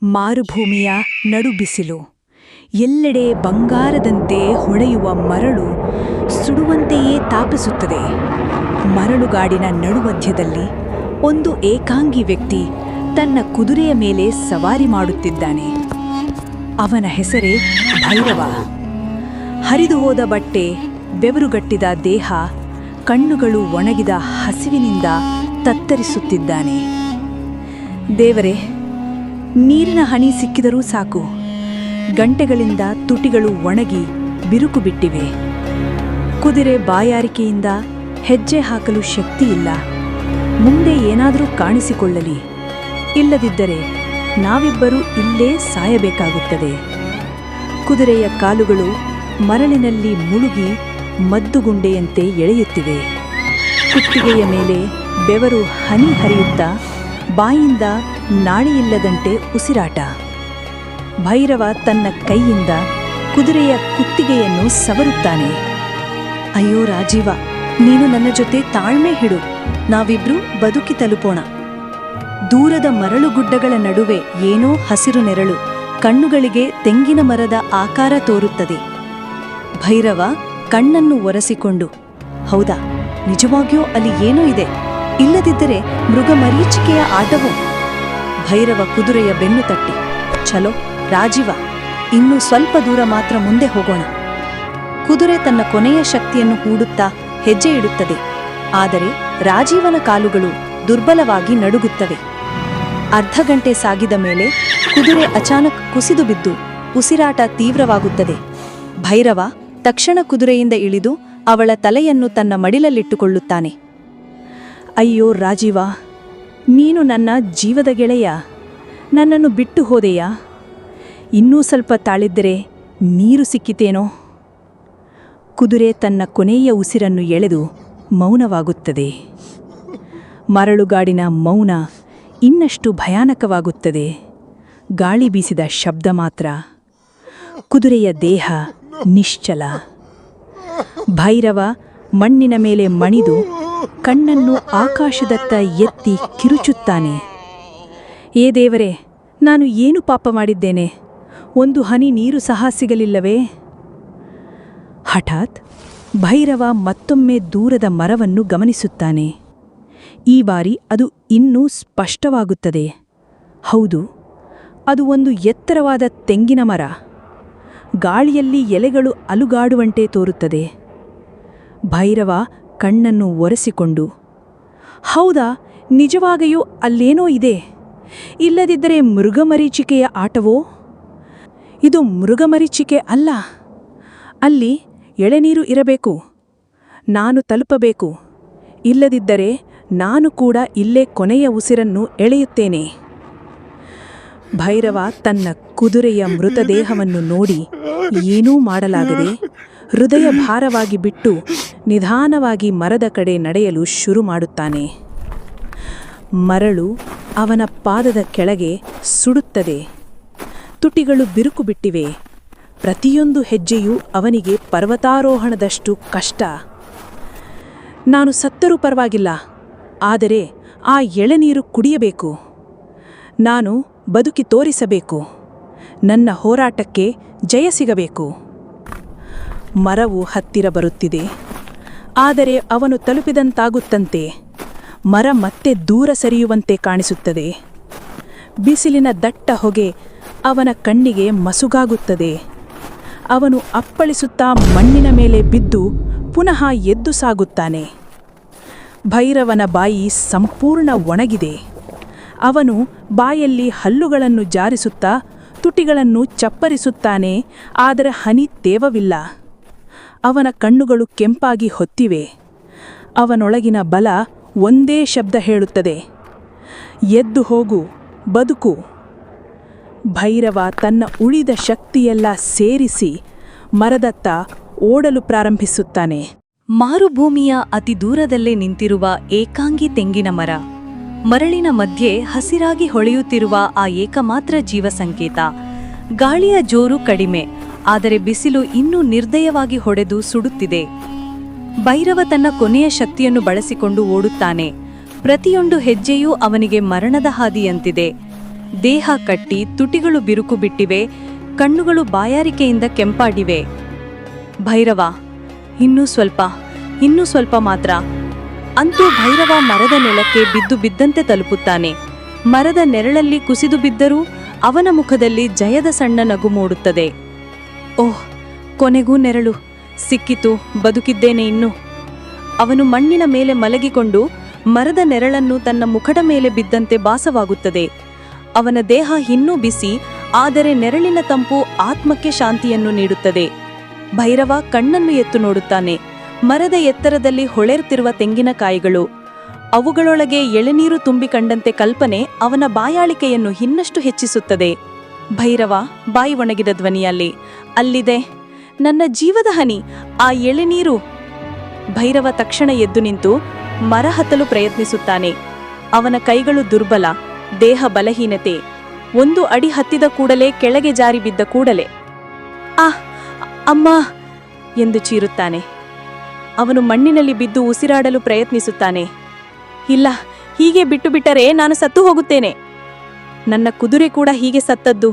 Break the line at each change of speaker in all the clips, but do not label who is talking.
ಮಾರುಭೂಮಿಯ ನಡುಬಿಸಿಲು. ಎಲ್ಲೆಡೆ ಬಂಗಾರದಂತೆ ಹೊಳೆಯುವ ಮರಳು ಸುಡುವಂತೆಯೇ ತಾಪಿಸುತ್ತದೆ. ಮರಳುಗಾಡಿನ ನಡುಮಧ್ಯದಲ್ಲಿ ಒಂದು ಏಕಾಂಗಿ ವ್ಯಕ್ತಿ ತನ್ನ ಕುದುರೆಯ ಮೇಲೆ ಸವಾರಿ ಮಾಡುತ್ತಿದ್ದಾನೆ. ಅವನ ಹೆಸರೇ ಭೈರವ. ಹರಿದು ಹೋದ ಬಟ್ಟೆ, ಬೆವರುಗಟ್ಟಿದ ದೇಹ, ಕಣ್ಣುಗಳು ಒಣಗಿದ ಹಸಿವಿನಿಂದ ತತ್ತರಿಸುತ್ತಿದ್ದಾನೆ. ದೇವರೇ, ನೀರಿನ ಹನಿ ಸಿಕ್ಕಿದರೂ ಸಾಕು. ಗಂಟೆಗಳಿಂದ ತುಟಿಗಳು ಒಣಗಿ ಬಿರುಕು ಬಿಟ್ಟಿವೆ. ಕುದುರೆ ಬಾಯಾರಿಕೆಯಿಂದ ಹೆಜ್ಜೆ ಹಾಕಲು ಶಕ್ತಿಯಿಲ್ಲ. ಮುಂದೆ ಏನಾದರೂ ಕಾಣಿಸಿಕೊಳ್ಳಲಿ, ಇಲ್ಲದಿದ್ದರೆ ನಾವಿಬ್ಬರೂ ಇಲ್ಲೇ ಸಾಯಬೇಕಾಗುತ್ತದೆ. ಕುದುರೆಯ ಕಾಲುಗಳು ಮರಳಿನಲ್ಲಿ ಮುಳುಗಿ ಮದ್ದುಗುಂಡೆಯಂತೆ ಎಳೆಯುತ್ತಿವೆ. ಕುತ್ತಿಗೆಯ ಮೇಲೆ ಬೆವರು ಹನಿ ಹರಿಯುತ್ತಾ ಬಾಯಿಂದ ನಾಳಿಯಿಲ್ಲದಂತೆ ಉಸಿರಾಟ. ಭೈರವ ತನ್ನ ಕೈಯಿಂದ ಕುದುರೆಯ ಕುತ್ತಿಗೆಯನ್ನು ಸವರುತ್ತಾನೆ.
ಅಯ್ಯೋ ರಾಜೀವ, ನೀನು ನನ್ನ ಜೊತೆ ತಾಳ್ಮೆ ಹಿಡು. ನಾವಿಬ್ರೂ ಬದುಕಿ ತಲುಪೋಣ. ದೂರದ ಮರಳುಗುಡ್ಡಗಳ ನಡುವೆ ಏನೋ ಹಸಿರು ನೆರಳು ಕಣ್ಣುಗಳಿಗೆ ತೆಂಗಿನ ಮರದ ಆಕಾರ ತೋರುತ್ತದೆ. ಭೈರವ ಕಣ್ಣನ್ನು ಒರೆಸಿಕೊಂಡು, ಹೌದಾ, ನಿಜವಾಗಿಯೂ ಅಲ್ಲಿ ಏನೋ ಇದೆ. ಇಲ್ಲದಿದ್ದರೆ ಮೃಗಮರೀಚಿಕೆಯ ಆಟವು. ಭೈರವ ಕುದುರೆಯ ಬೆನ್ನು ತಟ್ಟಿ, ಚಲೋ ರಾಜೀವ, ಇನ್ನೂ ಸ್ವಲ್ಪ ದೂರ ಮಾತ್ರ ಮುಂದೆ ಹೋಗೋಣ. ಕುದುರೆ ತನ್ನ ಕೊನೆಯ ಶಕ್ತಿಯನ್ನು ಹೂಡುತ್ತಾ ಹೆಜ್ಜೆ ಇಡುತ್ತದೆ. ಆದರೆ ರಾಜೀವನ ಕಾಲುಗಳು ದುರ್ಬಲವಾಗಿ ನಡುಗುತ್ತವೆ. ಅರ್ಧ ಗಂಟೆ ಸಾಗಿದ ಮೇಲೆ ಕುದುರೆ ಅಚಾನಕ್ ಕುಸಿದು ಬಿದ್ದು ಉಸಿರಾಟ ತೀವ್ರವಾಗುತ್ತದೆ. ಭೈರವ ತಕ್ಷಣ ಕುದುರೆಯಿಂದ ಇಳಿದು ಅವಳ ತಲೆಯನ್ನು ತನ್ನ ಮಡಿಲಲ್ಲಿಟ್ಟುಕೊಳ್ಳುತ್ತಾನೆ.
ಅಯ್ಯೋ ರಾಜೀವ, ನೀನು ನನ್ನ ಜೀವದ ಗೆಳೆಯ. ನನ್ನನ್ನು ಬಿಟ್ಟು ಹೋದೆಯಾ? ಇನ್ನೂ ಸ್ವಲ್ಪ ತಾಳಿದ್ದರೆ ನೀರು ಸಿಕ್ಕಿತೇನೋ. ಕುದುರೆ ತನ್ನ ಕೊನೆಯ ಉಸಿರನ್ನು ಎಳೆದು ಮೌನವಾಗುತ್ತದೆ. ಮರಳುಗಾಡಿನ ಮೌನ ಇನ್ನಷ್ಟು ಭಯಾನಕವಾಗುತ್ತದೆ. ಗಾಳಿ ಬೀಸಿದ ಶಬ್ದ ಮಾತ್ರ. ಕುದುರೆಯ ದೇಹ ನಿಶ್ಚಲ. ಭೈರವ ಮಣ್ಣಿನ ಮೇಲೆ ಮಣಿದು ಕಣ್ಣನ್ನು ಆಕಾಶದತ್ತ ಎತ್ತಿ ಕಿರುಚುತ್ತಾನೆ. ಏ ದೇವರೇ, ನಾನು ಏನು ಪಾಪ ಮಾಡಿದ್ದೇನೆ? ಒಂದು ಹನಿ ನೀರು ಸಹ ಸಿಗಲಿಲ್ಲವೇ? ಹಠಾತ್ ಭೈರವ ಮತ್ತೊಮ್ಮೆ ದೂರದ ಮರವನ್ನು ಗಮನಿಸುತ್ತಾನೆ. ಈ ಬಾರಿ ಅದು ಇನ್ನೂ ಸ್ಪಷ್ಟವಾಗುತ್ತದೆ. ಹೌದು, ಅದು ಒಂದು ಎತ್ತರವಾದ ತೆಂಗಿನ ಮರ. ಗಾಳಿಯಲ್ಲಿ ಎಲೆಗಳು ಅಲುಗಾಡುವಂತೆ ತೋರುತ್ತದೆ. ಭೈರವ ಕಣ್ಣನ್ನು ಒರೆಸಿಕೊಂಡು, ಹೌದಾ, ನಿಜವಾಗಿಯೂ ಅಲ್ಲೇನೋ ಇದೆ. ಇಲ್ಲದಿದ್ದರೆ ಮೃಗಮರೀಚಿಕೆಯ ಆಟವೋ? ಇದು ಮೃಗಮರೀಚಿಕೆ ಅಲ್ಲ. ಅಲ್ಲಿ ಎಳೆನೀರು ಇರಬೇಕು. ನಾನು ತಲುಪಬೇಕು. ಇಲ್ಲದಿದ್ದರೆ ನಾನು ಕೂಡ ಇಲ್ಲೇ ಕೊನೆಯ ಉಸಿರನ್ನು ಎಳೆಯುತ್ತೇನೆ. ಭೈರವ ತನ್ನ ಕುದುರೆಯ ಮೃತದೇಹವನ್ನು ನೋಡಿ ಏನೂ ಮಾಡಲಾಗದೆ ಹೃದಯ ಭಾರವಾಗಿ ಬಿಟ್ಟು ನಿಧಾನವಾಗಿ ಮರದ ಕಡೆ ನಡೆಯಲು ಶುರು ಮಾಡುತ್ತಾನೆ. ಮರಳು ಅವನ ಪಾದದ ಕೆಳಗೆ ಸುಡುತ್ತದೆ. ತುಟಿಗಳು ಬಿರುಕು ಬಿಟ್ಟಿವೆ. ಪ್ರತಿಯೊಂದು ಹೆಜ್ಜೆಯೂ ಅವನಿಗೆ ಪರ್ವತಾರೋಹಣದಷ್ಟು ಕಷ್ಟ. ನಾನು ಸತ್ತರೂ ಪರವಾಗಿಲ್ಲ, ಆದರೆ ಆ ಎಳೆನೀರು ಕುಡಿಯಬೇಕು. ನಾನು ಬದುಕಿ ತೋರಿಸಬೇಕು. ನನ್ನ ಹೋರಾಟಕ್ಕೆ ಜಯ ಸಿಗಬೇಕು. ಮರವು ಹತ್ತಿರ ಬರುತ್ತಿದೆ. ಆದರೆ ಅವನು ತಲುಪಿದಂತಾಗುತ್ತಂತೆ ಮರ ಮತ್ತೆ ದೂರ ಸರಿಯುವಂತೆ ಕಾಣಿಸುತ್ತದೆ. ಬಿಸಿಲಿನ ದಟ್ಟ ಹೊಗೆ ಅವನ ಕಣ್ಣಿಗೆ ಮಸುಗಾಗುತ್ತದೆ. ಅವನು ಅಪ್ಪಳಿಸುತ್ತಾ ಮಣ್ಣಿನ ಮೇಲೆ ಬಿದ್ದು ಪುನಃ ಎದ್ದು ಸಾಗುತ್ತಾನೆ. ಭೈರವನ ಬಾಯಿ ಸಂಪೂರ್ಣ ಒಣಗಿದೆ. ಅವನು ಬಾಯಲ್ಲಿ ಹಲ್ಲುಗಳನ್ನು ಜಾರಿಸುತ್ತಾ ತುಟಿಗಳನ್ನು ಚಪ್ಪರಿಸುತ್ತಾನೆ. ಆದರೆ ಹನಿ ತೇವವಿಲ್ಲ. ಅವನ ಕಣ್ಣುಗಳು ಕೆಂಪಾಗಿ ಹೊತ್ತಿವೆ. ಅವನೊಳಗಿನ ಬಲ ಒಂದೇ ಶಬ್ದ ಹೇಳುತ್ತದೆ, ಎದ್ದು ಹೋಗು, ಬದುಕು. ಭೈರವ ತನ್ನ ಉಳಿದ ಶಕ್ತಿಯೆಲ್ಲ ಸೇರಿಸಿ ಮರದತ್ತ ಓಡಲು ಪ್ರಾರಂಭಿಸುತ್ತಾನೆ.
ಮಾರುಭೂಮಿಯ ಅತಿ ದೂರದಲ್ಲೇ ನಿಂತಿರುವ ಏಕಾಂಗಿ ತೆಂಗಿನ ಮರ. ಮರಳಿನ ಮಧ್ಯೆ ಹಸಿರಾಗಿ ಹೊಳೆಯುತ್ತಿರುವ ಆ ಏಕಮಾತ್ರ ಜೀವಸಂಕೇತ. ಗಾಳಿಯ ಜೋರು ಕಡಿಮೆ, ಆದರೆ ಬಿಸಿಲು ಇನ್ನೂ ನಿರ್ದಯವಾಗಿ ಹೊಡೆದು ಸುಡುತ್ತಿದೆ. ಭೈರವ ತನ್ನ ಕೊನೆಯ ಶಕ್ತಿಯನ್ನು ಬಳಸಿಕೊಂಡು ಓಡುತ್ತಾನೆ. ಪ್ರತಿಯೊಂದು ಹೆಜ್ಜೆಯೂ ಅವನಿಗೆ ಮರಣದ ಹಾದಿಯಂತಿದೆ. ದೇಹ ಕಟ್ಟಿ ತುಟಿಗಳು ಬಿರುಕು ಬಿಟ್ಟಿವೆ, ಕಣ್ಣುಗಳು ಬಾಯಾರಿಕೆಯಿಂದ ಕೆಂಪಾಗಿವೆ. ಭೈರವ, ಇನ್ನೂ ಸ್ವಲ್ಪ ಮಾತ್ರ. ಅಂತೂ ಭೈರವ ಮರದ ನೆಲಕ್ಕೆ ಬಿದ್ದಂತೆ ತಲುಪುತ್ತಾನೆ. ಮರದ ನೆರಳಲ್ಲಿ ಕುಸಿದು ಬಿದ್ದರೂ ಅವನ ಮುಖದಲ್ಲಿ ಜಯದ ಸಣ್ಣ ನಗು ಮೂಡುತ್ತದೆ. ಓಹ್, ಕೊನೆಗೂ ನೆರಳು ಸಿಕ್ಕಿತು, ಬದುಕಿದ್ದೇನೆ ಇನ್ನು. ಅವನು ಮಣ್ಣಿನ ಮೇಲೆ ಮಲಗಿಕೊಂಡು ಮರದ ನೆರಳನ್ನು ತನ್ನ ಮುಖದ ಮೇಲೆ ಬಿದ್ದಂತೆ ಭಾಸವಾಗುತ್ತದೆ. ಅವನ ದೇಹ ಇನ್ನೂ ಬಿಸಿ, ಆದರೆ ನೆರಳಿನ ತಂಪು ಆತ್ಮಕ್ಕೆ ಶಾಂತಿಯನ್ನು ನೀಡುತ್ತದೆ. ಭೈರವ ಕಣ್ಣನ್ನು ಎತ್ತು ನೋಡುತ್ತಾನೆ. ಮರದ ಎತ್ತರದಲ್ಲಿ ಹೊಳೆರುತ್ತಿರುವ ತೆಂಗಿನಕಾಯಿಗಳು, ಅವುಗಳೊಳಗೆ ಎಳೆನೀರು ತುಂಬಿ ಕಂಡಂತೆ ಕಲ್ಪನೆ ಅವನ ಬಾಯಾಳಿಕೆಯನ್ನು ಇನ್ನಷ್ಟು ಹೆಚ್ಚಿಸುತ್ತದೆ. ಭೈರವ ಬಾಯಿ ಒಣಗಿದ ಧ್ವನಿಯಲ್ಲಿ, ಅಲ್ಲಿದೆ ನನ್ನ ಜೀವದ ಹನಿ, ಆ ಎಳೆನೀರು. ಭೈರವ ತಕ್ಷಣ ಎದ್ದು ನಿಂತು ಮರ ಹತ್ತಲು ಪ್ರಯತ್ನಿಸುತ್ತಾನೆ. ಅವನ ಕೈಗಳು ದುರ್ಬಲ, ದೇಹ ಬಲಹೀನತೆ. 1 ಅಡಿ ಹತ್ತಿದ ಕೂಡಲೇ ಕೆಳಗೆ ಜಾರಿ ಬಿದ್ದ ಕೂಡಲೇ ಅಮ್ಮ ಎಂದು ಚೀರುತ್ತಾನೆ. ಅವನು ಮಣ್ಣಿನಲ್ಲಿ ಬಿದ್ದು ಉಸಿರಾಡಲು ಪ್ರಯತ್ನಿಸುತ್ತಾನೆ. ಇಲ್ಲ, ಹೀಗೆ ಬಿಟ್ಟರೆ ನಾನು ಸತ್ತು ಹೋಗುತ್ತೇನೆ. ನನ್ನ ಕುದುರೆ ಕೂಡ ಹೀಗೆ ಸತ್ತದ್ದು,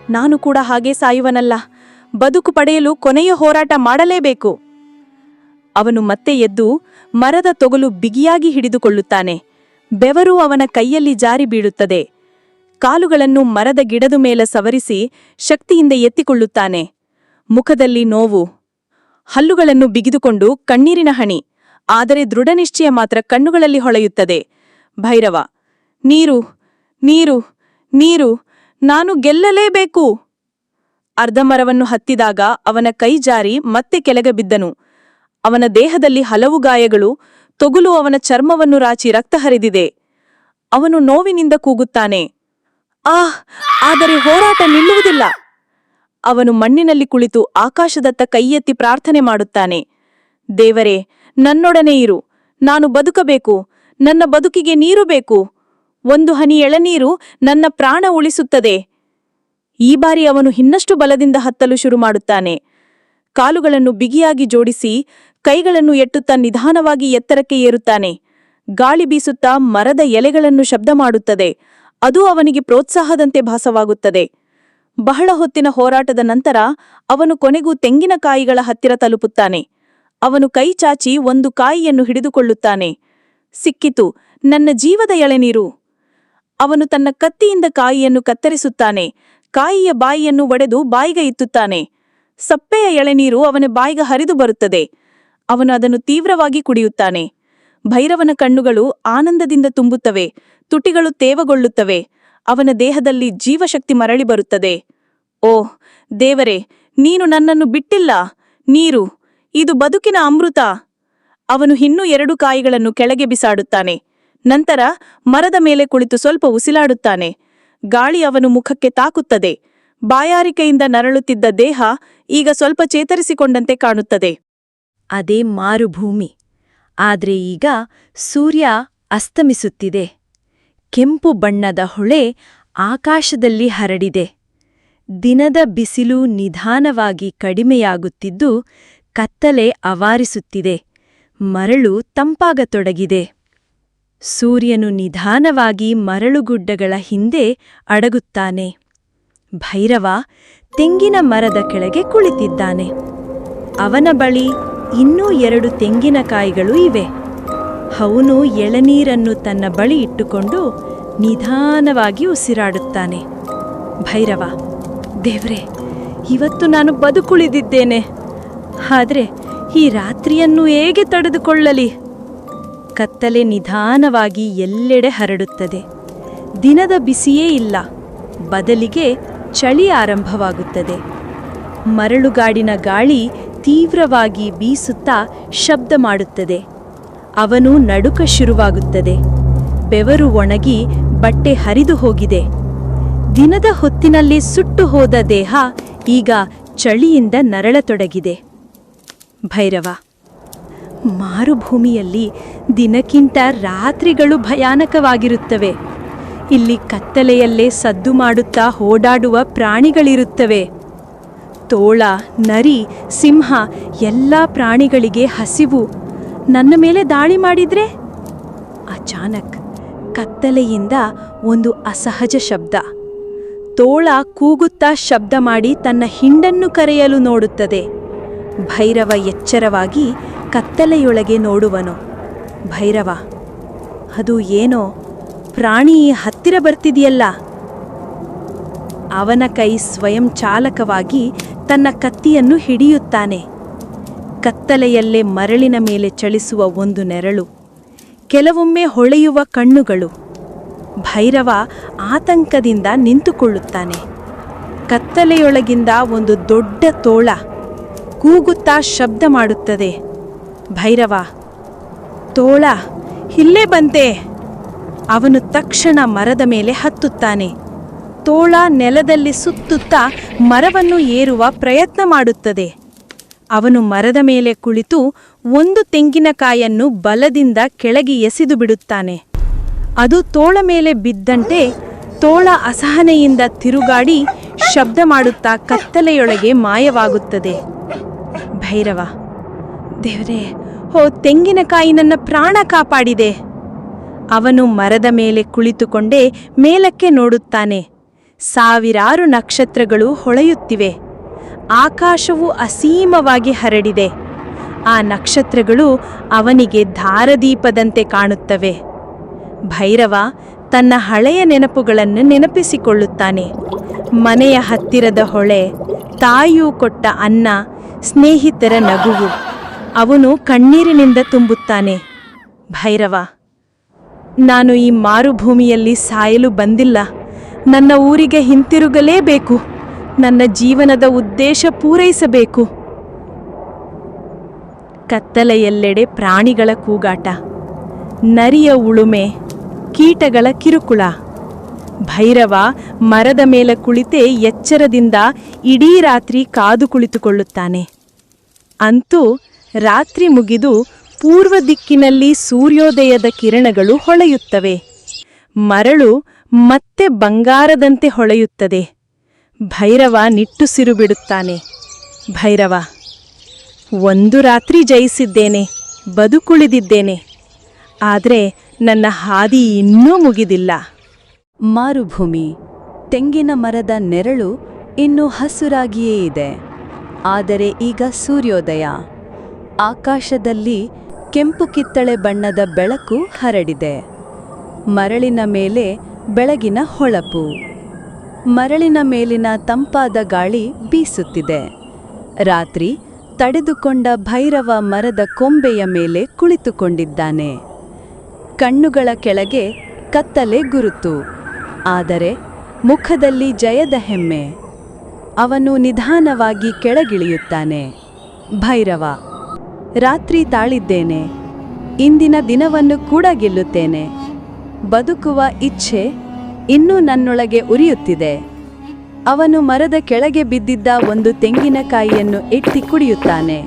ನಾನು ಕೂಡ ಹಾಗೆ ಸಾಯುವನಲ್ಲ. ಬದುಕು ಪಡೆಯಲು ಕೊನೆಯ ಹೋರಾಟ ಮಾಡಲೇಬೇಕು. ಅವನು ಮತ್ತೆ ಎದ್ದು ಮರದ ತೊಗಲು ಬಿಗಿಯಾಗಿ ಹಿಡಿದುಕೊಳ್ಳುತ್ತಾನೆ. ಬೆವರು ಅವನ ಕೈಯಲ್ಲಿ ಜಾರಿ ಬೀಳುತ್ತದೆ. ಕಾಲುಗಳನ್ನು ಮರದ ಗಿಡದ ಮೇಲೆ ಸವರಿಸಿ ಶಕ್ತಿಯಿಂದ ಎತ್ತಿಕೊಳ್ಳುತ್ತಾನೆ. ಮುಖದಲ್ಲಿ ನೋವು, ಹಲ್ಲುಗಳನ್ನು ಬಿಗಿದುಕೊಂಡು ಕಣ್ಣೀರಿನ ಹನಿ, ಆದರೆ ದೃಢನಿಶ್ಚಯ ಮಾತ್ರ ಕಣ್ಣುಗಳಲ್ಲಿ ಹೊಳೆಯುತ್ತದೆ. ಭೈರವ, ನೀರು, ನೀರು, ನೀರು, ನಾನು ಗೆಲ್ಲಲೇಬೇಕು. ಅರ್ಧ ಮರವನ್ನು ಹತ್ತಿದಾಗ ಅವನ ಕೈ ಜಾರಿ ಮತ್ತೆ ಕೆಳಗೆ ಬಿದ್ದನು. ಅವನ ದೇಹದಲ್ಲಿ ಹಲವು ಗಾಯಗಳು, ತೊಗುಲು ಅವನ ಚರ್ಮವನ್ನು ರಾಚಿ ರಕ್ತ ಹರಿದಿದೆ. ಅವನು ನೋವಿನಿಂದ ಕೂಗುತ್ತಾನೆ. ಆದರೆ ಹೋರಾಟ ನಿಲ್ಲುವುದಿಲ್ಲ. ಅವನು ಮಣ್ಣಿನಲ್ಲಿ ಕುಳಿತು ಆಕಾಶದತ್ತ ಕೈಯೆತ್ತಿ ಪ್ರಾರ್ಥನೆ ಮಾಡುತ್ತಾನೆ. ದೇವರೇ, ನನ್ನೊಡನೆ ಇರು, ನಾನು ಬದುಕಬೇಕು, ನನ್ನ ಬದುಕಿಗೆ ನೀರು ಬೇಕು. 1 ಹನಿ ಎಳನೀರು ನನ್ನ ಪ್ರಾಣ ಉಳಿಸುತ್ತದೆ. ಈ ಬಾರಿ ಅವನು ಇನ್ನಷ್ಟು ಬಲದಿಂದ ಹತ್ತಲು ಶುರು ಮಾಡುತ್ತಾನೆ. ಕಾಲುಗಳನ್ನು ಬಿಗಿಯಾಗಿ ಜೋಡಿಸಿ ಕೈಗಳನ್ನು ಎಟ್ಟುತ್ತಾ ನಿಧಾನವಾಗಿ ಎತ್ತರಕ್ಕೆ ಏರುತ್ತಾನೆ. ಗಾಳಿ ಬೀಸುತ್ತಾ ಮರದ ಎಲೆಗಳನ್ನು ಶಬ್ದ ಮಾಡುತ್ತದೆ. ಅದು ಅವನಿಗೆ ಪ್ರೋತ್ಸಾಹದಂತೆ ಭಾಸವಾಗುತ್ತದೆ. ಬಹಳ ಹೊತ್ತಿನ ಹೋರಾಟದ ನಂತರ ಅವನು ಕೊನೆಗೂ ತೆಂಗಿನಕಾಯಿಗಳ ಹತ್ತಿರ ತಲುಪುತ್ತಾನೆ. ಅವನು ಕೈ ಚಾಚಿ 1 ಕಾಯಿಯನ್ನು ಹಿಡಿದುಕೊಳ್ಳುತ್ತಾನೆ. ಸಿಕ್ಕಿತು, ನನ್ನ ಜೀವದ ಎಳೆನೀರು. ಅವನು ತನ್ನ ಕತ್ತಿಯಿಂದ ಕಾಯಿಯನ್ನು ಕತ್ತರಿಸುತ್ತಾನೆ. ಕಾಯಿಯ ಬಾಯಿಯನ್ನು ಒಡೆದು ಬಾಯಿಗೆ ಇತ್ತುತ್ತಾನೆ. ಸಪ್ಪೆಯ ಎಳೆನೀರು ಅವನ ಬಾಯಿಗೆ ಹರಿದು ಬರುತ್ತದೆ. ಅವನು ಅದನ್ನು ತೀವ್ರವಾಗಿ ಕುಡಿಯುತ್ತಾನೆ. ಭೈರವನ ಕಣ್ಣುಗಳು ಆನಂದದಿಂದ ತುಂಬುತ್ತವೆ, ತುಟಿಗಳು ತೇವಗೊಳ್ಳುತ್ತವೆ. ಅವನ ದೇಹದಲ್ಲಿ ಜೀವಶಕ್ತಿ ಮರಳಿ ಬರುತ್ತದೆ. ಓಹ್ ದೇವರೇ, ನೀನು ನನ್ನನ್ನು ಬಿಟ್ಟಿಲ್ಲ. ನೀರು, ಇದು ಬದುಕಿನ ಅಮೃತ. ಅವನು ಇನ್ನೂ 2 ಕಾಯಿಗಳನ್ನು ಕೆಳಗೆ ಬಿಸಾಡುತ್ತಾನೆ. ನಂತರ ಮರದ ಮೇಲೆ ಕುಳಿತು ಸ್ವಲ್ಪ ಉಸಿಲಾಡುತ್ತಾನೆ. ಗಾಳಿ ಅವನು ಮುಖಕ್ಕೆ ತಾಕುತ್ತದೆ. ಬಾಯಾರಿಕೆಯಿಂದ ನರಳುತ್ತಿದ್ದ ದೇಹ ಈಗ ಸ್ವಲ್ಪ ಚೇತರಿಸಿಕೊಂಡಂತೆ ಕಾಣುತ್ತದೆ.
ಅದೇ ಮಾರುಭೂಮಿ. ಆದ್ರೆ ಈಗ ಸೂರ್ಯ ಅಸ್ತಮಿಸುತ್ತಿದೆ. ಕೆಂಪು ಬಣ್ಣದ ಹೊಳೆ ಆಕಾಶದಲ್ಲಿ ಹರಡಿದೆ. ದಿನದ ಬಿಸಿಲು ನಿಧಾನವಾಗಿ ಕಡಿಮೆಯಾಗುತ್ತಿದ್ದು ಕತ್ತಲೆ ಆವರಿಸುತ್ತಿದೆ. ಮರಳು ತಂಪಾಗತೊಡಗಿದೆ. ಸೂರ್ಯನು ನಿಧಾನವಾಗಿ ಮರಳುಗುಡ್ಡಗಳ ಹಿಂದೆ ಅಡಗುತ್ತಾನೆ. ಭೈರವ ತೆಂಗಿನ ಮರದ ಕೆಳಗೆ ಕುಳಿತಿದ್ದಾನೆ. ಅವನ ಬಳಿ ಇನ್ನೂ 2 ತೆಂಗಿನಕಾಯಿಗಳು ಇವೆ. ಅವನು ಎಳನೀರನ್ನು ತನ್ನ ಬಳಿ ಇಟ್ಟುಕೊಂಡು ನಿಧಾನವಾಗಿ ಉಸಿರಾಡುತ್ತಾನೆ. ಭೈರವ, ದೇವ್ರೇ, ಇವತ್ತು ನಾನು ಬದುಕುಳಿದಿದ್ದೇನೆ. ಆದರೆ ಈ ರಾತ್ರಿಯನ್ನು ಹೇಗೆ ತಡೆದುಕೊಳ್ಳಲಿ? ಕತ್ತಲೆ ನಿಧಾನವಾಗಿ ಎಲ್ಲೆಡೆ ಹರಡುತ್ತದೆ. ದಿನದ ಬಿಸಿಯೇ ಇಲ್ಲ, ಬದಲಿಗೆ ಚಳಿ ಆರಂಭವಾಗುತ್ತದೆ. ಮರಳುಗಾಡಿನ ಗಾಳಿ ತೀವ್ರವಾಗಿ ಬೀಸುತ್ತಾ ಶಬ್ದ ಮಾಡುತ್ತದೆ. ಅವನು ನಡುಕ ಶುರುವಾಗುತ್ತದೆ. ಬೆವರು ಒಣಗಿ ಬಟ್ಟೆ ಹರಿದು ಹೋಗಿದೆ. ದಿನದ ಹೊತ್ತಿನಲ್ಲಿ ಸುಟ್ಟು ಹೋದ ದೇಹ ಈಗ ಚಳಿಯಿಂದ ನರಳತೊಡಗಿದೆ. ಭೈರವ, ಮಾರುಭೂಮಿಯಲ್ಲಿ ದಿನಕ್ಕಿಂತ ರಾತ್ರಿಗಳು ಭಯಾನಕವಾಗಿರುತ್ತವೆ. ಇಲ್ಲಿ ಕತ್ತಲೆಯಲ್ಲೇ ಸದ್ದು ಮಾಡುತ್ತಾ ಓಡಾಡುವ ಪ್ರಾಣಿಗಳಿರುತ್ತವೆ. ತೋಳ, ನರಿ, ಸಿಂಹ ಎಲ್ಲ ಪ್ರಾಣಿಗಳಿಗೆ ಹಸಿವು. ನನ್ನ ಮೇಲೆ ದಾಳಿ ಮಾಡಿದ್ರೆ? ಅಚಾನಕ್ ಕತ್ತಲೆಯಿಂದ ಒಂದು ಅಸಹಜ ಶಬ್ದ. ತೋಳ ಕೂಗುತ್ತಾ ಶಬ್ದ ಮಾಡಿ ತನ್ನ ಹಿಂಡನ್ನು ಕರೆಯಲು ನೋಡುತ್ತದೆ. ಭೈರವ ಎಚ್ಚರವಾಗಿ ಕತ್ತಲೆಯೊಳಗೆ ನೋಡುವನು. ಭೈರವ, ಅದು ಏನೋ ಪ್ರಾಣಿ ಹತ್ತಿರ ಬರ್ತಿದೆಯಲ್ಲ. ಅವನ ಕೈ ಸ್ವಯಂ ಚಾಲಕವಾಗಿ ತನ್ನ ಕತ್ತಿಯನ್ನು ಹಿಡಿಯುತ್ತಾನೆ. ಕತ್ತಲೆಯಲ್ಲೇ ಮರಳಿನ ಮೇಲೆ ಚಲಿಸುವ ಒಂದು ನೆರಳು, ಕೆಲವೊಮ್ಮೆ ಹೊಳೆಯುವ ಕಣ್ಣುಗಳು. ಭೈರವ ಆತಂಕದಿಂದ ನಿಂತುಕೊಳ್ಳುತ್ತಾನೆ. ಕತ್ತಲೆಯೊಳಗಿಂದ ಒಂದು ದೊಡ್ಡ ತೋಳ ಕೂಗುತ್ತಾ ಶಬ್ದ ಮಾಡುತ್ತದೆ. ಭೈರವ, ತೋಳ, ಇಲ್ಲೇ ಬಂತೆ. ಅವನು ತಕ್ಷಣ ಮರದ ಮೇಲೆ ಹತ್ತುತ್ತಾನೆ. ತೋಳ ನೆಲದಲ್ಲಿ ಸುತ್ತುತ್ತಾ ಮರವನ್ನು ಏರುವ ಪ್ರಯತ್ನ ಮಾಡುತ್ತದೆ. ಅವನು ಮರದ ಮೇಲೆ ಕುಳಿತು ಒಂದು ತೆಂಗಿನಕಾಯನ್ನು ಬಲದಿಂದ ಕೆಳಗೆ ಎಸೆದು ಬಿಡುತ್ತಾನೆ. ಅದು ತೋಳ ಮೇಲೆ ಬಿದ್ದಂತೆ ತೋಳ ಅಸಹನೆಯಿಂದ ತಿರುಗಾಡಿ ಶಬ್ದ ಮಾಡುತ್ತಾ ಕತ್ತಲೆಯೊಳಗೆ ಮಾಯವಾಗುತ್ತದೆ. ಭೈರವ, ದೇವರೇ, ಓ ತೆಂಗಿನಕಾಯಿ ನನ್ನ ಪ್ರಾಣ ಕಾಪಾಡಿದೆ. ಅವನು ಮರದ ಮೇಲೆ ಕುಳಿತುಕೊಂಡೇ ಮೇಲಕ್ಕೆ ನೋಡುತ್ತಾನೆ. ಸಾವಿರಾರು ನಕ್ಷತ್ರಗಳು ಹೊಳೆಯುತ್ತಿವೆ. ಆಕಾಶವು ಅಸೀಮವಾಗಿ ಹರಡಿದೆ. ಆ ನಕ್ಷತ್ರಗಳು ಅವನಿಗೆ ಧಾರದೀಪದಂತೆ ಕಾಣುತ್ತವೆ. ಭೈರವ ತನ್ನ ಹಳೆಯ ನೆನಪುಗಳನ್ನು ನೆನಪಿಸಿಕೊಳ್ಳುತ್ತಾನೆ. ಮನೆಯ ಹತ್ತಿರದ ಹೊಳೆ, ತಾಯಿಯು ಕೊಟ್ಟ ಅನ್ನ, ಸ್ನೇಹಿತರ ನಗುವು. ಅವನು ಕಣ್ಣೀರಿನಿಂದ ತುಂಬುತ್ತಾನೆ. ಭೈರವ, ನಾನು ಈ ಮಾರುಭೂಮಿಯಲ್ಲಿ ಸಾಯಲು ಬಂದಿಲ್ಲ. ನನ್ನ ಊರಿಗೆ ಹಿಂತಿರುಗಲೇಬೇಕು. ನನ್ನ ಜೀವನದ ಉದ್ದೇಶ ಪೂರೈಸಬೇಕು. ಕತ್ತಲೆಯೆಲ್ಲೆಡೆ ಪ್ರಾಣಿಗಳ ಕೂಗಾಟ, ನರಿಯ ಉಳುಮೆ, ಕೀಟಗಳ ಕಿರುಕುಳ. ಭೈರವ ಮರದ ಮೇಲೆ ಕುಳಿತೇ ಎಚ್ಚರದಿಂದ ಇಡೀ ರಾತ್ರಿ ಕಾದು ಕುಳಿತುಕೊಳ್ಳುತ್ತಾನೆ. ಅಂತೂ ರಾತ್ರಿ ಮುಗಿದು ಪೂರ್ವ ದಿಕ್ಕಿನಲ್ಲಿ ಸೂರ್ಯೋದಯದ ಕಿರಣಗಳು ಹೊಳೆಯುತ್ತವೆ. ಮರಳು ಮತ್ತೆ ಬಂಗಾರದಂತೆ ಹೊಳೆಯುತ್ತದೆ. ಭೈರವ ನಿಟ್ಟುಸಿರು ಬಿಡುತ್ತಾನೆ. ಭೈರವ, ಒಂದು ರಾತ್ರಿ ಜಯಿಸಿದ್ದೇನೆ, ಬದುಕುಳಿದಿದ್ದೇನೆ. ಆದರೆ ನನ್ನ ಹಾದಿ ಇನ್ನೂ ಮುಗಿದಿಲ್ಲ.
ಮಾರುಭೂಮಿ, ತೆಂಗಿನ ಮರದ ನೆರಳು ಇನ್ನೂ ಹಸುರಾಗಿಯೇ ಇದೆ. ಆದರೆ ಈಗ ಸೂರ್ಯೋದಯ. ಆಕಾಶದಲ್ಲಿ ಕೆಂಪು ಕಿತ್ತಳೆ ಬಣ್ಣದ ಬೆಳಕು ಹರಡಿದೆ. ಮರಳಿನ ಮೇಲೆ ಬೆಳಗಿನ ಹೊಳಪು. ಮರಳಿನ ಮೇಲಿನ ತಂಪಾದ ಗಾಳಿ ಬೀಸುತ್ತಿದೆ. ರಾತ್ರಿ ತಡೆದುಕೊಂಡ ಭೈರವ ಮರದ ಕೊಂಬೆಯ ಮೇಲೆ ಕುಳಿತುಕೊಂಡಿದ್ದಾನೆ. ಕಣ್ಣುಗಳ ಕೆಳಗೆ ಕತ್ತಲೆ ಗುರುತು, ಆದರೆ ಮುಖದಲ್ಲಿ ಜಯದ ಹೆಮ್ಮೆ. ಅವನು ನಿಧಾನವಾಗಿ ಕೆಳಗಿಳಿಯುತ್ತಾನೆ. ಭೈರವ, ರಾತ್ರಿ ತಾಳಿದ್ದೇನೆ. ಇಂದಿನ ದಿನವನ್ನು ಕೂಡ ಗೆಲ್ಲುತ್ತೇನೆ. ಬದುಕುವ ಇಚ್ಛೆ ಇನ್ನೂ ನನ್ನೊಳಗೆ ಉರಿಯುತ್ತಿದೆ. ಅವನು ಮರದ ಕೆಳಗೆ ಬಿದ್ದಿದ್ದ ಒಂದು ತೆಂಗಿನಕಾಯಿಯನ್ನು ಎತ್ತಿ ಕುಡಿಯುತ್ತಾನೆ.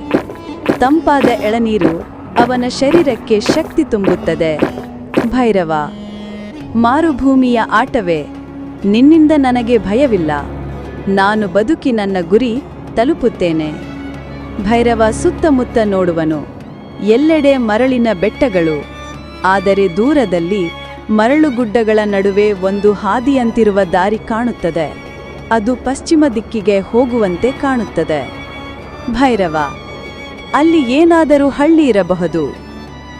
ತಂಪಾದ ಎಳನೀರು ಅವನ ಶರೀರಕ್ಕೆ ಶಕ್ತಿ ತುಂಬುತ್ತದೆ. ಭೈರವ, ಮಾರುಭೂಮಿಯ ಆಟವೇ, ನಿನ್ನಿಂದ ನನಗೆ ಭಯವಿಲ್ಲ. ನಾನು ಬದುಕಿ ನನ್ನ ಗುರಿ ತಲುಪುತ್ತೇನೆ. ಭೈರವ ಸುತ್ತಮುತ್ತ ನೋಡುವನು. ಎಲ್ಲೆಡೆ ಮರಳಿನ ಬೆಟ್ಟಗಳು. ಆದರೆ ದೂರದಲ್ಲಿ ಮರಳುಗುಡ್ಡಗಳ ನಡುವೆ ಒಂದು ಹಾದಿಯಂತಿರುವ ದಾರಿ ಕಾಣುತ್ತದೆ. ಅದು ಪಶ್ಚಿಮ ದಿಕ್ಕಿಗೆ ಹೋಗುವಂತೆ ಕಾಣುತ್ತದೆ. ಭೈರವ, ಅಲ್ಲಿ ಏನಾದರೂ ಹಳ್ಳಿ ಇರಬಹುದು,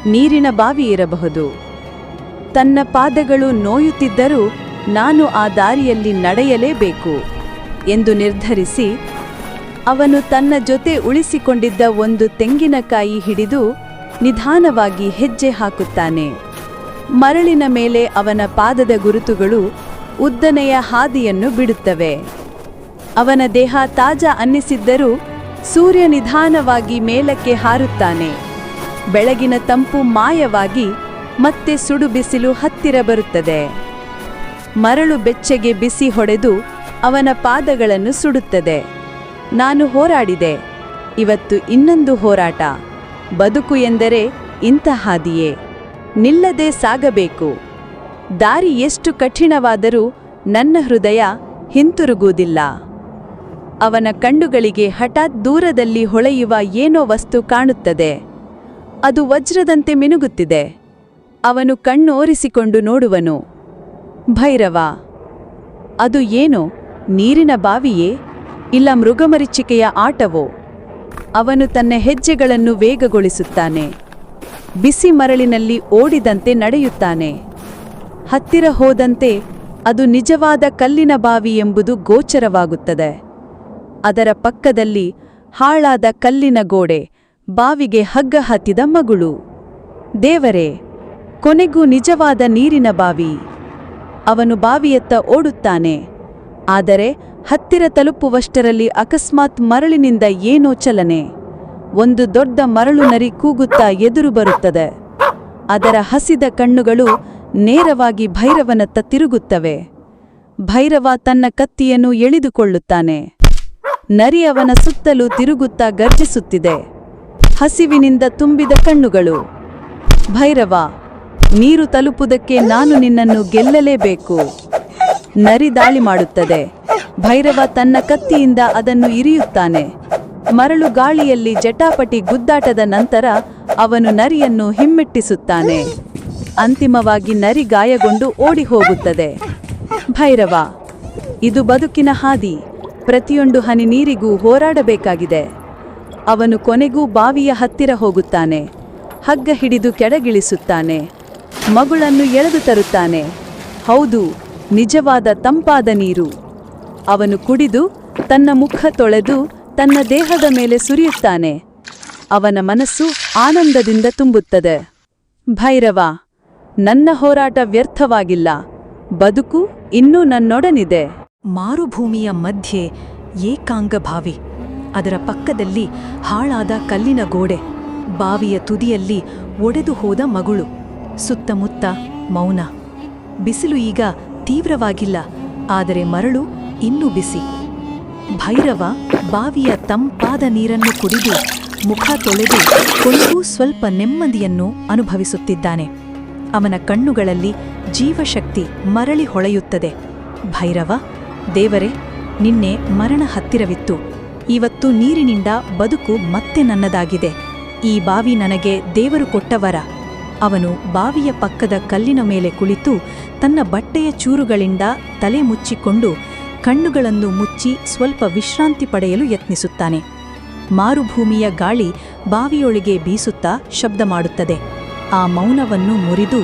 ನೀರಿನ ಬಾವಿ ಇರಬಹುದು. ತನ್ನ ಪಾದಗಳು ನೋಯುತ್ತಿದ್ದರೂ ನಾನು ಆ ದಾರಿಯಲ್ಲಿ ನಡೆಯಲೇಬೇಕು ಎಂದು ನಿರ್ಧರಿಸಿ ಅವನು ತನ್ನ ಜೊತೆ ಉಳಿಸಿಕೊಂಡಿದ್ದ ಒಂದು ತೆಂಗಿನಕಾಯಿ ಹಿಡಿದು ನಿಧಾನವಾಗಿ ಹೆಜ್ಜೆ ಹಾಕುತ್ತಾನೆ. ಮರಳಿನ ಮೇಲೆ ಅವನ ಪಾದದ ಗುರುತುಗಳು ಉದ್ದನೆಯ ಹಾದಿಯನ್ನು ಬಿಡುತ್ತವೆ. ಅವನ ದೇಹ ತಾಜಾ ಅನ್ನಿಸಿದ್ದರೂ ಸೂರ್ಯ ನಿಧಾನವಾಗಿ ಮೇಲಕ್ಕೆ ಹಾರುತ್ತಾನೆ. ಬೆಳಗಿನ ತಂಪು ಮಾಯವಾಗಿ ಮತ್ತೆ ಸುಡು ಬಿಸಿಲು ಹತ್ತಿರ ಬರುತ್ತದೆ. ಮರಳು ಬೆಚ್ಚಗೆ ಬಿಸಿ ಹೊಡೆದು ಅವನ ಪಾದಗಳನ್ನು ಸುಡುತ್ತದೆ. ನಾನು ಹೋರಾಡಿದೆ. ಇವತ್ತು ಇನ್ನೊಂದು ಹೋರಾಟ. ಬದುಕು ಎಂದರೆ ಇಂಥ ಹಾದಿಯೇ. ನಿಲ್ಲದೆ ಸಾಗಬೇಕು. ದಾರಿ ಎಷ್ಟು ಕಠಿಣವಾದರೂ ನನ್ನ ಹೃದಯ ಹಿಂತಿರುಗುವುದಿಲ್ಲ. ಅವನ ಕಣ್ಣುಗಳಿಗೆ ಹಠಾತ್ ದೂರದಲ್ಲಿ ಹೊಳೆಯುವ ಏನೋ ವಸ್ತು ಕಾಣುತ್ತದೆ. ಅದು ವಜ್ರದಂತೆ ಮಿನುಗುತ್ತಿದೆ. ಅವನು ಕಣ್ಣು ಓರಿಸಿಕೊಂಡು ನೋಡುವನು. ಭೈರವ, ಅದು ಏನೋ ನೀರಿನ ಬಾವಿಯೇ ಇಲ್ಲ ಮೃಗಮರೀಚಿಕೆಯ ಆಟವೋ? ಅವನು ತನ್ನ ಹೆಜ್ಜೆಗಳನ್ನು ವೇಗಗೊಳಿಸುತ್ತಾನೆ. ಬಿಸಿ ಮರಳಿನಲ್ಲಿ ಓಡಿದಂತೆ ನಡೆಯುತ್ತಾನೆ. ಹತ್ತಿರ ಹೋದಂತೆ ಅದು ನಿಜವಾದ ಕಲ್ಲಿನ ಬಾವಿ ಎಂಬುದು ಗೋಚರವಾಗುತ್ತದೆ. ಅದರ ಪಕ್ಕದಲ್ಲಿ ಹಾಳಾದ ಕಲ್ಲಿನ ಗೋಡೆ, ಬಾವಿಗೆ ಹಗ್ಗ ಹತ್ತಿದ ಮಗುಳು. ದೇವರೇ, ಕೊನೆಗೂ ನಿಜವಾದ ನೀರಿನ ಬಾವಿ. ಅವನು ಬಾವಿಯತ್ತ ಓಡುತ್ತಾನೆ. ಆದರೆ ಹತ್ತಿರ ತಲುಪುವಷ್ಟರಲ್ಲಿ ಅಕಸ್ಮಾತ್ ಮರಳಿನಿಂದ ಏನೋ ಚಲನೆ. ಒಂದು ದೊಡ್ಡ ಮರಳು ನರಿ ಕೂಗುತ್ತಾ ಎದುರು ಬರುತ್ತದೆ. ಅದರ ಹಸಿದ ಕಣ್ಣುಗಳು ನೇರವಾಗಿ ಭೈರವನತ್ತ ತಿರುಗುತ್ತವೆ. ಭೈರವ ತನ್ನ ಕತ್ತಿಯನ್ನು ಎಳೆದುಕೊಳ್ಳುತ್ತಾನೆ. ನರಿ ಅವನ ಸುತ್ತಲೂ ತಿರುಗುತ್ತಾ ಗರ್ಜಿಸುತ್ತಿದೆ. ಹಸಿವಿನಿಂದ ತುಂಬಿದ ಕಣ್ಣುಗಳು. ಭೈರವ, ನೀರು ತಲುಪುವುದಕ್ಕೆ ನಾನು ನಿನ್ನನ್ನು ಗೆಲ್ಲಲೇಬೇಕು. ನರಿ ದಾಳಿ ಮಾಡುತ್ತದೆ. ಭೈರವ ತನ್ನ ಕತ್ತಿಯಿಂದ ಅದನ್ನು ಇರಿಯುತ್ತಾನೆ. ಮರಳು ಗಾಳಿಯಲ್ಲಿ ಜಟಾಪಟಿ ಗುದ್ದಾಟದ ನಂತರ ಅವನು ನರಿಯನ್ನು ಹಿಮ್ಮೆಟ್ಟಿಸುತ್ತಾನೆ. ಅಂತಿಮವಾಗಿ ನರಿ ಗಾಯಗೊಂಡು ಓಡಿ ಹೋಗುತ್ತದೆ. ಭೈರವ, ಇದು ಬದುಕಿನ ಹಾದಿ. ಪ್ರತಿಯೊಂದು ಹನಿ ನೀರಿಗೂ ಹೋರಾಡಬೇಕಾಗಿದೆ. ಅವನು ಕೊನೆಗೂ ಬಾವಿಯ ಹತ್ತಿರ ಹೋಗುತ್ತಾನೆ. ಹಗ್ಗ ಹಿಡಿದು ಕೆಳಗಿಳಿಸುತ್ತಾನೆ. ಮಗುಳನ್ನು ಎಳೆದು ತರುತ್ತಾನೆ. ಹೌದು, ನಿಜವಾದ ತಂಪಾದ ನೀರು. ಅವನು ಕುಡಿದು ತನ್ನ ಮುಖ ತೊಳೆದು ತನ್ನ ದೇಹದ ಮೇಲೆ ಸುರಿಯುತ್ತಾನೆ. ಅವನ ಮನಸ್ಸು ಆನಂದದಿಂದ ತುಂಬುತ್ತದೆ. ಭೈರವ, ನನ್ನ ಹೋರಾಟ ವ್ಯರ್ಥವಾಗಿಲ್ಲ. ಬದುಕು ಇನ್ನೂ ನನ್ನೊಡನಿದೆ.
ಮಾರುಭೂಮಿಯ ಮಧ್ಯೆ ಏಕಾಂಗ ಬಾವಿ. ಅದರ ಪಕ್ಕದಲ್ಲಿ ಹಾಳಾದ ಕಲ್ಲಿನ ಗೋಡೆ, ಬಾವಿಯ ತುದಿಯಲ್ಲಿ ಒಡೆದು ಹೋದ ಮಗುಳು. ಸುತ್ತಮುತ್ತ ಮೌನ. ಬಿಸಿಲು ಈಗ ತೀವ್ರವಾಗಿಲ್ಲ, ಆದರೆ ಮರಳು ಇನ್ನೂ ಬಿಸಿ. ಭೈರವ ಬಾವಿಯ ತಂಪಾದ ನೀರನ್ನು ಕುಡಿದು ಮುಖ ತೊಳೆದು ಕೊನೆಗೂ ಸ್ವಲ್ಪ ನೆಮ್ಮದಿಯನ್ನು ಅನುಭವಿಸುತ್ತಿದ್ದಾನೆ. ಅವನ ಕಣ್ಣುಗಳಲ್ಲಿ ಜೀವಶಕ್ತಿ ಮರಳಿ ಹೊಳೆಯುತ್ತದೆ. ಭೈರವ, ದೇವರೇ, ನಿನ್ನೆ ಮರಣ ಹತ್ತಿರವಿತ್ತು. ಇವತ್ತು ನೀರಿನಿಂದ ಬದುಕು ಮತ್ತೆ ನನ್ನದಾಗಿದೆ. ಈ ಬಾವಿ ನನಗೆ ದೇವರು ಕೊಟ್ಟವರ. ಅವನು ಬಾವಿಯ ಪಕ್ಕದ ಕಲ್ಲಿನ ಮೇಲೆ ಕುಳಿತು ತನ್ನ ಬಟ್ಟೆಯ ಚೂರುಗಳಿಂದ ತಲೆ ಮುಚ್ಚಿಕೊಂಡು ಕಣ್ಣುಗಳನ್ನು ಮುಚ್ಚಿ ಸ್ವಲ್ಪ ವಿಶ್ರಾಂತಿ ಪಡೆಯಲು ಯತ್ನಿಸುತ್ತಾನೆ. ಮಾರುಭೂಮಿಯ ಗಾಳಿ ಬಾವಿಯೊಳಗೆ ಬೀಸುತ್ತಾ ಶಬ್ದ ಮಾಡುತ್ತದೆ. ಆ ಮೌನವನ್ನು ಮುರಿದು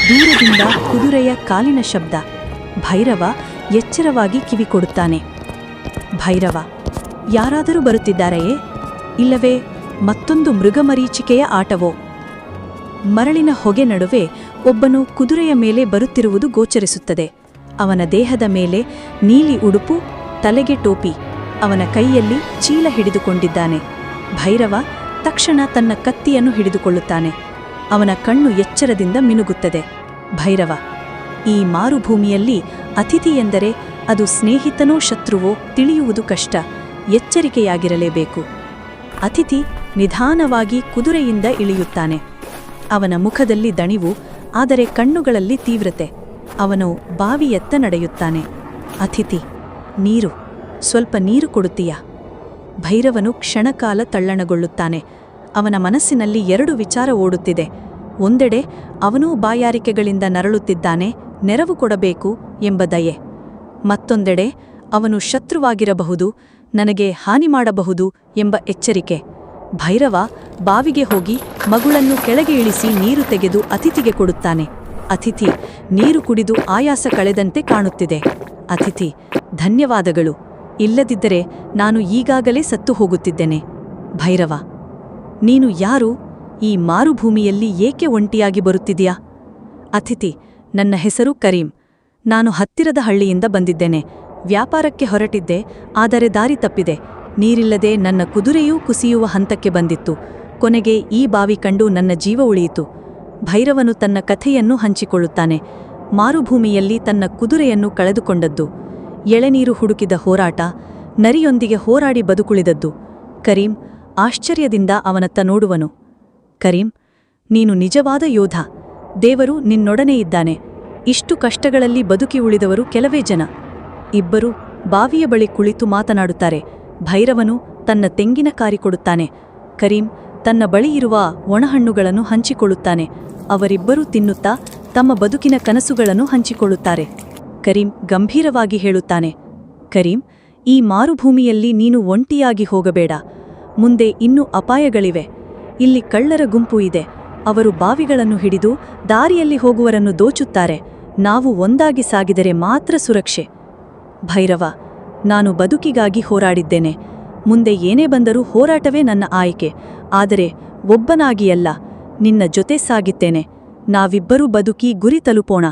ದೂರದಿಂದ ಕುದುರೆಯ ಕಾಲಿನ ಶಬ್ದ. ಭೈರವ ಎಚ್ಚರವಾಗಿ ಕಿವಿಕೊಡುತ್ತಾನೆ. ಭೈರವ, ಯಾರಾದರೂ ಬರುತ್ತಿದ್ದಾರೆಯೇ? ಇಲ್ಲವೇ ಮತ್ತೊಂದು ಮೃಗಮರೀಚಿಕೆಯ ಆಟವೋ? ಮರಳಿನ ಹೊಗೆ ನಡುವೆ ಒಬ್ಬನು ಕುದುರೆಯ ಮೇಲೆ ಬರುತ್ತಿರುವುದು ಗೋಚರಿಸುತ್ತದೆ. ಅವನ ದೇಹದ ಮೇಲೆ ನೀಲಿ ಉಡುಪು, ತಲೆಗೆ ಟೋಪಿ. ಅವನ ಕೈಯಲ್ಲಿ ಚೀಲ ಹಿಡಿದುಕೊಂಡಿದ್ದಾನೆ. ಭೈರವ ತಕ್ಷಣ ತನ್ನ ಕತ್ತಿಯನ್ನು ಹಿಡಿದುಕೊಳ್ಳುತ್ತಾನೆ. ಅವನ ಕಣ್ಣು ಎಚ್ಚರದಿಂದ ಮಿನುಗುತ್ತದೆ. ಭೈರವ, ಈ ಮಾರುಭೂಮಿಯಲ್ಲಿ ಅತಿಥಿ ಎಂದರೆ ಅದು ಸ್ನೇಹಿತನೋ ಶತ್ರುವೋ ತಿಳಿಯುವುದು ಕಷ್ಟ. ಎಚ್ಚರಿಕೆಯಾಗಿರಲೇಬೇಕು. ಅತಿಥಿ ನಿಧಾನವಾಗಿ ಕುದುರೆಯಿಂದ ಇಳಿಯುತ್ತಾನೆ. ಅವನ ಮುಖದಲ್ಲಿ ದಣಿವು, ಆದರೆ ಕಣ್ಣುಗಳಲ್ಲಿ ತೀವ್ರತೆ. ಅವನು ಬಾವಿಯತ್ತ ನಡೆಯುತ್ತಾನೆ. ಅತಿಥಿ, ನೀರು, ಸ್ವಲ್ಪ ನೀರು ಕೊಡುತ್ತೀಯಾ? ಭೈರವನು ಕ್ಷಣಕಾಲ ತಲ್ಲಣಗೊಳ್ಳುತ್ತಾನೆ. ಅವನ ಮನಸ್ಸಿನಲ್ಲಿ ಎರಡು ವಿಚಾರ ಓಡುತ್ತಿದೆ. ಒಂದೆಡೆ ಅವನೂ ಬಾಯಾರಿಕೆಗಳಿಂದ ನರಳುತ್ತಿದ್ದಾನೆ, ನೆರವು ಕೊಡಬೇಕು ಎಂಬ ದಯೆ. ಮತ್ತೊಂದೆಡೆ ಅವನು ಶತ್ರುವಾಗಿರಬಹುದು, ನನಗೆ ಹಾನಿ ಮಾಡಬಹುದು ಎಂಬ ಎಚ್ಚರಿಕೆ. ಭೈರವ ಬಾವಿಗೆ ಹೋಗಿ ಮಗುಳನ್ನು ಕೆಳಗೆ ಇಳಿಸಿ ನೀರು ತೆಗೆದು ಅತಿಥಿಗೆ ಕೊಡುತ್ತಾನೆ. ಅತಿಥಿ ನೀರು ಕುಡಿದು ಆಯಾಸ ಕಳೆದಂತೆ ಕಾಣುತ್ತಿದೆ. ಅತಿಥಿ, ಧನ್ಯವಾದಗಳು. ಇಲ್ಲದಿದ್ದರೆ ನಾನು ಈಗಾಗಲೇ ಸತ್ತು ಹೋಗುತ್ತಿದ್ದೇನೆ. ಭೈರವ, ನೀನು ಯಾರು? ಈ ಮಾರುಭೂಮಿಯಲ್ಲಿ ಏಕೆ ಒಂಟಿಯಾಗಿ ಬರುತ್ತಿದೆಯಾ? ಅತಿಥಿ, ನನ್ನ ಹೆಸರು ಕರೀಂ. ನಾನು ಹತ್ತಿರದ ಹಳ್ಳಿಯಿಂದ ಬಂದಿದ್ದೇನೆ. ವ್ಯಾಪಾರಕ್ಕೆ ಹೊರಟಿದ್ದೆ, ಆದರೆ ದಾರಿ ತಪ್ಪಿದೆ. ನೀರಿಲ್ಲದೆ ನನ್ನ ಕುದುರೆಯೂ ಕುಸಿಯುವ ಹಂತಕ್ಕೆ ಬಂದಿತ್ತು. ಕೊನೆಗೆ ಈ ಬಾವಿ ಕಂಡು ನನ್ನ ಜೀವ ಉಳಿಯಿತು. ಭೈರವನು ತನ್ನ ಕಥೆಯನ್ನು ಹಂಚಿಕೊಳ್ಳುತ್ತಾನೆ. ಮಾರುಭೂಮಿಯಲ್ಲಿ ತನ್ನ ಕುದುರೆಯನ್ನು ಕಳೆದುಕೊಂಡದ್ದು, ಎಳೆನೀರು ಹುಡುಕಿದ ಹೋರಾಟ, ನರಿಯೊಂದಿಗೆ ಹೋರಾಡಿ ಬದುಕುಳಿದದ್ದು. ಕರೀಂ ಆಶ್ಚರ್ಯದಿಂದ ಅವನತ್ತ ನೋಡುವನು. ಕರೀಂ, ನೀನು ನಿಜವಾದ ಯೋಧ. ದೇವರು ನಿನ್ನೊಡನೆ ಇದ್ದಾನೆ. ಇಷ್ಟು ಕಷ್ಟಗಳಲ್ಲಿ ಬದುಕಿ ಉಳಿದವರು ಕೆಲವೇ ಜನ. ಇಬ್ಬರು ಬಾವಿಯ ಬಳಿ ಕುಳಿತು ಮಾತನಾಡುತ್ತಾರೆ. ಭೈರವನು ತನ್ನ ತೆಂಗಿನಕಾರಿ ಕೊಡುತ್ತಾನೆ. ಕರೀಂ ತನ್ನ ಬಳಿ ಇರುವ ಒಣಹಣ್ಣುಗಳನ್ನು ಹಂಚಿಕೊಳ್ಳುತ್ತಾನೆ. ಅವರಿಬ್ಬರೂ ತಿನ್ನುತ್ತಾ ತಮ್ಮ ಬದುಕಿನ ಕನಸುಗಳನ್ನು ಹಂಚಿಕೊಳ್ಳುತ್ತಾರೆ. ಕರೀಂ ಗಂಭೀರವಾಗಿ ಹೇಳುತ್ತಾನೆ,
ಕರೀಂ, ಈ ಮಾರುಭೂಮಿಯಲ್ಲಿ ನೀನು ಒಂಟಿಯಾಗಿ ಹೋಗಬೇಡ. ಮುಂದೆ ಇನ್ನೂ ಅಪಾಯಗಳಿವೆ. ಇಲ್ಲಿ ಕಳ್ಳರ ಗುಂಪು ಇದೆ. ಅವರು ಬಾವಿಗಳನ್ನು ಹಿಡಿದು ದಾರಿಯಲ್ಲಿ ಹೋಗುವರನ್ನು ದೋಚುತ್ತಾರೆ. ನಾವು ಒಂದಾಗಿ ಸಾಗಿದರೆ ಮಾತ್ರ ಸುರಕ್ಷೆ. ಭೈರವ, ನಾನು ಬದುಕಿಗಾಗಿ ಹೋರಾಡಿದ್ದೇನೆ. ಮುಂದೆ ಏನೇ ಬಂದರೂ ಹೋರಾಟವೇ ನನ್ನ ಆಯ್ಕೆ. ಆದರೆ ಒಬ್ಬನಾಗಿಯಲ್ಲ, ನಿನ್ನ ಜೊತೆ ಸಾಗಿದ್ದೇನೆ. ನಾವಿಬ್ಬರೂ ಬದುಕಿ ಗುರಿ ತಲುಪೋಣ.